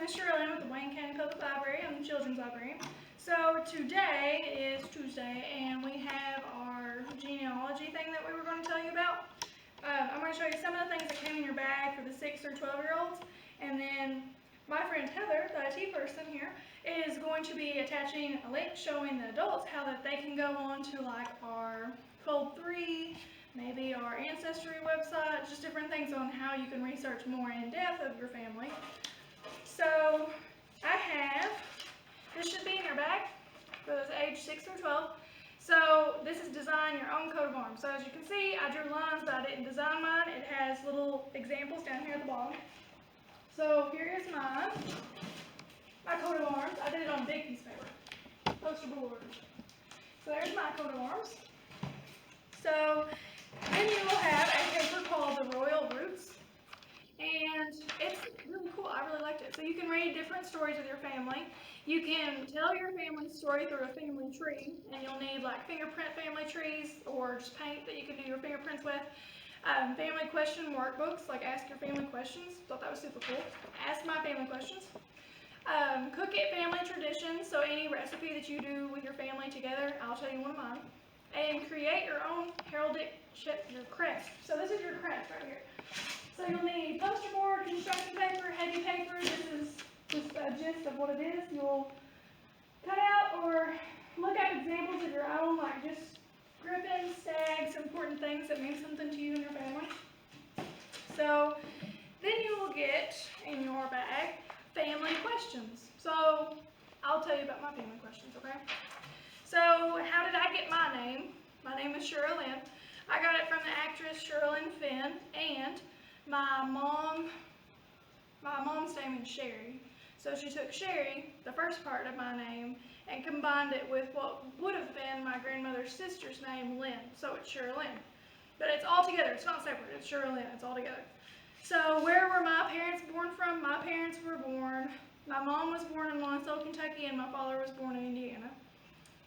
Miss Shirley with the Wayne County Public Library. I'm the Children's Librarian. So today is Tuesday, and we have our genealogy thing that we were going to tell you about. I'm going to show you some of the things that came in your bag for the 6 or 12-year-olds, and then my friend Heather, the IT person here, is going to be attaching a link showing the adults how that they can go on to like our Fold 3, maybe our Ancestry website, just different things on how you can research more in depth of your family. So I have, this should be in your bag for those age 6 or 12. So this is design your own coat of arms. So as you can see, I drew lines, but I didn't design mine. It has little examples down here at the bottom. So here is mine, my coat of arms. I did it on a big piece of paper, poster board. So there's my coat of arms. So then you will have a paper called the Royal Roots, and it's really cool. I really liked it. So you can read different stories with your family. You can tell your family story through a family tree, and you'll need like fingerprint family trees or just paint that you can do your fingerprints with. Family question workbooks, like ask your family questions. Thought that was super cool. Ask my family questions. Cook it family traditions, so any recipe that you do with your family together, I'll tell you one of mine. And create your own heraldic your crest. So this is your crest right here. So you'll need poster board, construction paper, heavy paper. This is just a gist of what it is. You'll cut out or look up examples of your own, like just griffins, stags, important things that mean something to you and your family. So then you will get in your bag family questions. So I'll tell you about my family questions, okay? So how did I get my name? My name is Shirley. I got it from the actress Shirley Finn, and my mom's name is Sherry. So she took Sherry, the first part of my name, and combined it with what would have been my grandmother's sister's name, Lynn. So it's Shirley. But it's all together. It's not separate. It's Shirley. It's all together. So where were my parents born from? My parents were born, my mom was born in Lawrenceville, Kentucky, and my father was born in Indiana.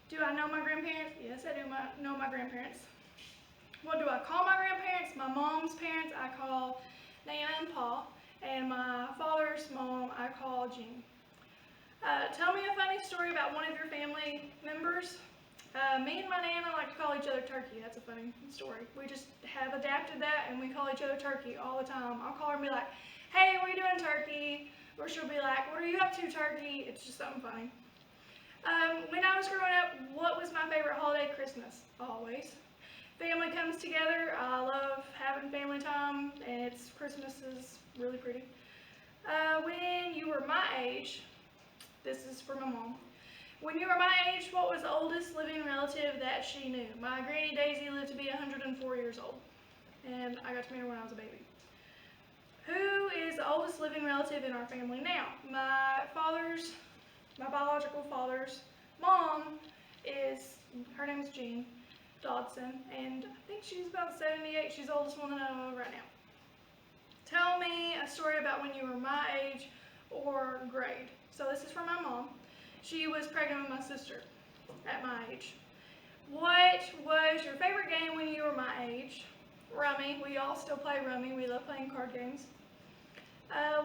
Do I know my grandparents? Yes, I do know my grandparents. What do I call my grandparents? My mom's parents I call Nana and Pa, and my father's mom I call Jean. Tell me a funny story about one of your family members. Me and my Nana like to call each other Turkey. That's a funny story. We just have adapted that, and we call each other Turkey all the time. I'll call her and be like, hey, what are you doing, Turkey? Or she'll be like, what are you up to, Turkey? It's just something funny. When I was growing up, what was my favorite holiday? Christmas, always. Family comes together. I love having family time, and Christmas is really pretty. When you were my age, this is for my mom. When you were my age, what was the oldest living relative that she knew? My Granny Daisy lived to be 104 years old, and I got to meet her when I was a baby. Who is the oldest living relative in our family now? My biological father's mom her name is Jean Dodson, and I think she's about 78. She's the oldest one that I know right now. Tell me a story about when you were my age or grade. So this is from my mom. She was pregnant with my sister at my age. What was your favorite game when you were my age? Rummy. We all still play Rummy. We love playing card games.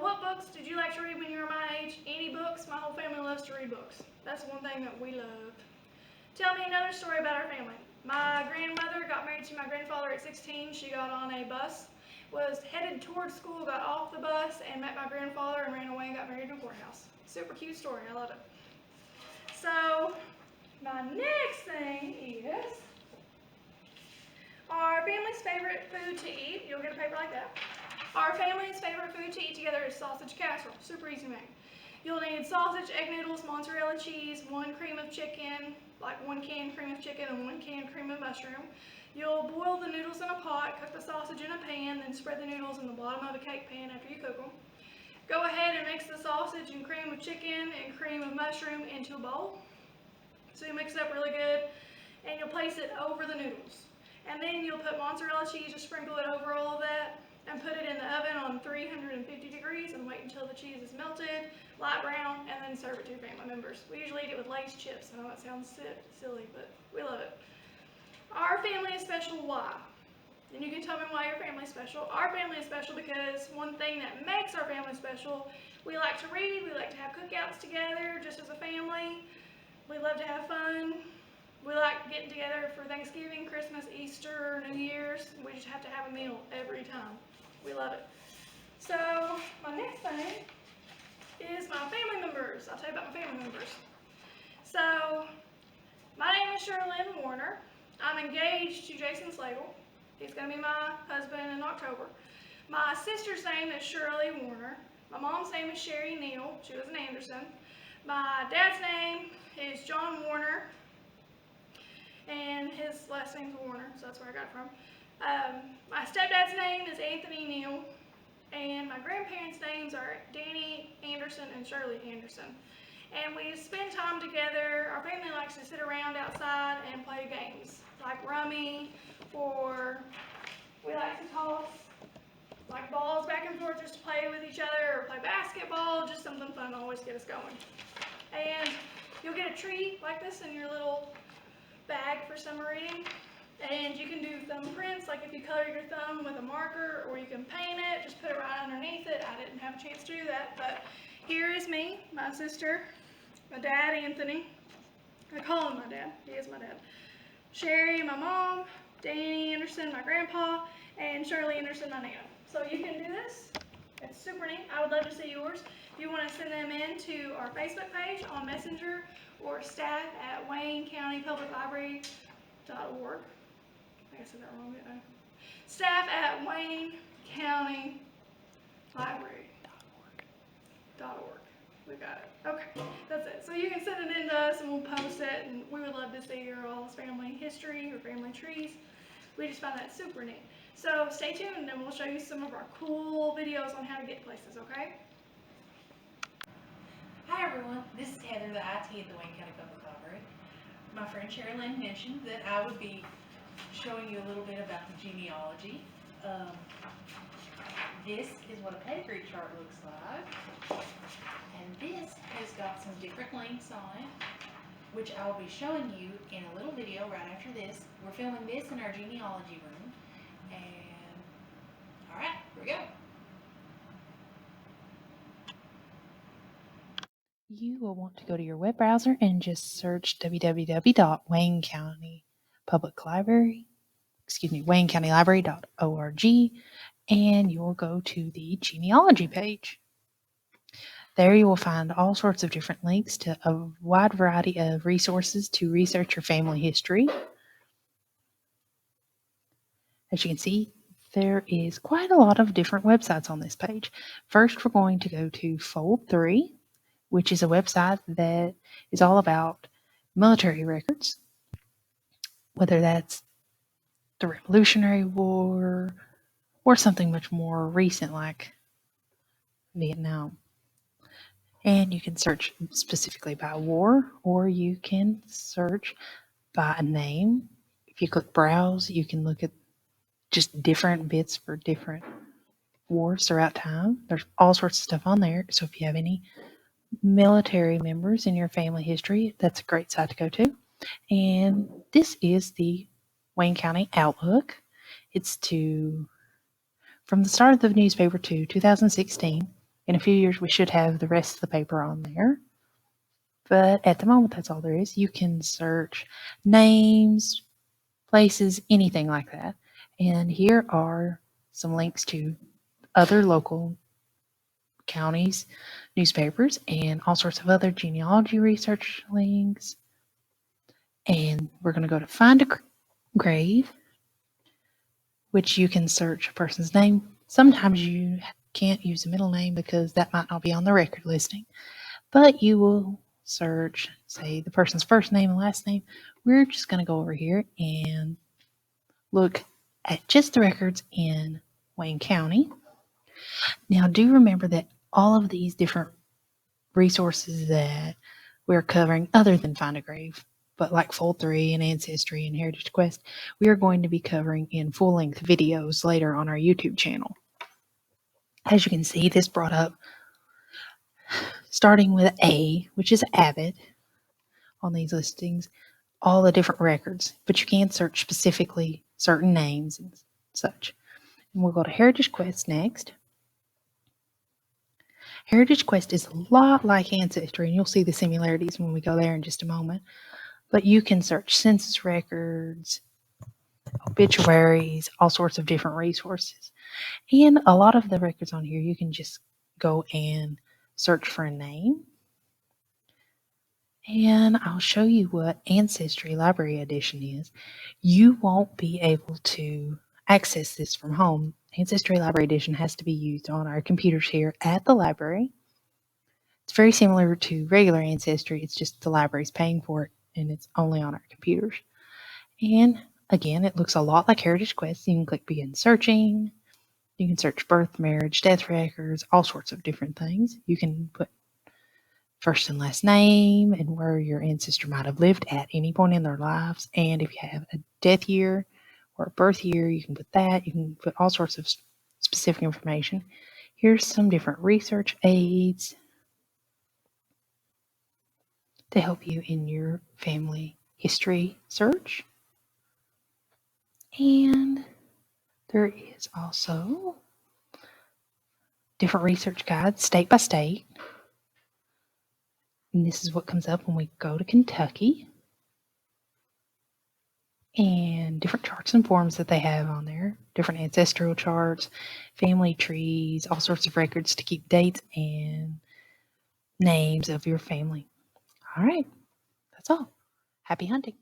What books did you like to read when you were my age? Any books? My whole family loves to read books. That's one thing that we love. Tell me another story about our family. My grandmother got married to my grandfather at 16. She got on a bus, was headed towards school, got off the bus, and met my grandfather and ran away and got married in a courthouse. Super cute story. I love it. So my next thing is our family's favorite food to eat. You'll get a paper like that. Our family's favorite food to eat together is sausage casserole. Super easy to make. You'll need sausage, egg noodles, mozzarella cheese, 1 cream of chicken, like 1 can cream of chicken and 1 can cream of mushroom. You'll boil the noodles in a pot, cook the sausage in a pan, then spread the noodles in the bottom of a cake pan after you cook them. Go ahead and mix the sausage and cream of chicken and cream of mushroom into a bowl. So you mix it up really good, and you'll place it over the noodles. And then you'll put mozzarella cheese, just sprinkle it over all of that, and put it in the oven on 350 degrees and wait until the cheese is melted, light brown, and then serve it to your family members. We usually eat it with Lay's chips. I know that sounds silly, but we love it. Our family is special. Why? And you can tell me why your family is special. Our family is special because one thing that makes our family special We like to read, we like to have cookouts together just as a family. We love to have fun. We like getting together for Thanksgiving, Christmas, Easter, New Year's. We just have to have a meal every time. We love it. So my next thing is my family members. I'll tell you about my family members. So my name is Sherilyn Warner. I'm engaged to Jason Slagle. He's going to be my husband in October. My sister's name is Shirley Warner. My mom's name is Sherry Neal. She was an Anderson. My dad's name is John Warner, and his last name's Warner, so that's where I got it from. My stepdad's name is Anthony Neal, and my grandparents' names are Danny Anderson and Shirley Anderson. And we spend time together. Our family likes to sit around outside and play games, like rummy, or we like to toss like balls back and forth just to play with each other, or play basketball, just something fun to always get us going. And you'll get a treat like this in your little bag for summer reading. And you can do thumbprints, like if you color your thumb with a marker, or you can paint it, just put it right underneath it. I didn't have a chance to do that, but here is me, my sister, my dad, Anthony. I call him my dad. He is my dad. Sherry, my mom, Danny Anderson, my grandpa, and Shirley Anderson, my nana. So you can do this. It's super neat. I would love to see yours. If you want to send them in to our Facebook page on Messenger, or staff at WayneCountyPublicLibrary.org. I think I said that wrong, didn't I? Staff at WayneCountyLibrary.org. We got it. Okay, that's it. So you can send it in to us and we'll post it, and we would love to see your all's family history or family trees. We just found that super neat. So stay tuned and we'll show you some of our cool videos on how to get places, okay? Hi everyone, this is Heather, the IT at the Wayne County Public Library. My friend Sherilyn mentioned that I would be showing you a little bit about the genealogy. This is what a pedigree chart looks like, and this has got some different links on it, which I will be showing you in a little video right after this. We're filming this in our genealogy room, and alright, here we go. You will want to go to your web browser and just search www.waynecountylibrary.org, and you'll go to the genealogy page. There you will find all sorts of different links to a wide variety of resources to research your family history. As you can see, there is quite a lot of different websites on this page. First, we're going to go to Fold3, which is a website that is all about military records, whether that's the Revolutionary War or something much more recent like Vietnam. And you can search specifically by war, or you can search by a name. If you click Browse, you can look at just different bits for different wars throughout time. There's all sorts of stuff on there. So if you have any military members in your family history, that's a great site to go to. And this is the Wayne County Outlook. It's from the start of the newspaper to 2016. In a few years, we should have the rest of the paper on there. But at the moment, that's all there is. You can search names, places, anything like that. And here are some links to other local counties, newspapers, and all sorts of other genealogy research links. And we're going to go to Find a Grave, which you can search a person's name. Sometimes you can't use a middle name because that might not be on the record listing, but you will search, say, the person's first name and last name. We're just going to go over here and look at just the records in Wayne County. Now, do remember that all of these different resources that we're covering, other than Find a Grave, but like Fold3 and Ancestry and Heritage Quest, we are going to be covering in full-length videos later on our YouTube channel. As you can see, this brought up, starting with A, which is Abbott, on these listings, all the different records, but you can search specifically certain names and such. And we'll go to Heritage Quest next. Heritage Quest is a lot like Ancestry, and you'll see the similarities when we go there in just a moment. But you can search census records, obituaries, all sorts of different resources. And a lot of the records on here, you can just go and search for a name. And I'll show you what Ancestry Library Edition is. You won't be able to access this from home. Ancestry Library Edition has to be used on our computers here at the library. It's very similar to regular Ancestry, it's just the library's paying for it and it's only on our computers. And again, it looks a lot like Heritage Quest. You can click Begin Searching. You can search birth, marriage, death records, all sorts of different things. You can put first and last name and where your ancestor might have lived at any point in their lives. And if you have a death year or a birth year, you can put that. You can put all sorts of specific information. Here's some different research aids to help you in your family history search. And there is also different research guides state by state. And this is what comes up when we go to Kentucky. And different charts and forms that they have on there. Different ancestral charts, family trees, all sorts of records to keep dates and names of your family. All right, that's all. Happy hunting.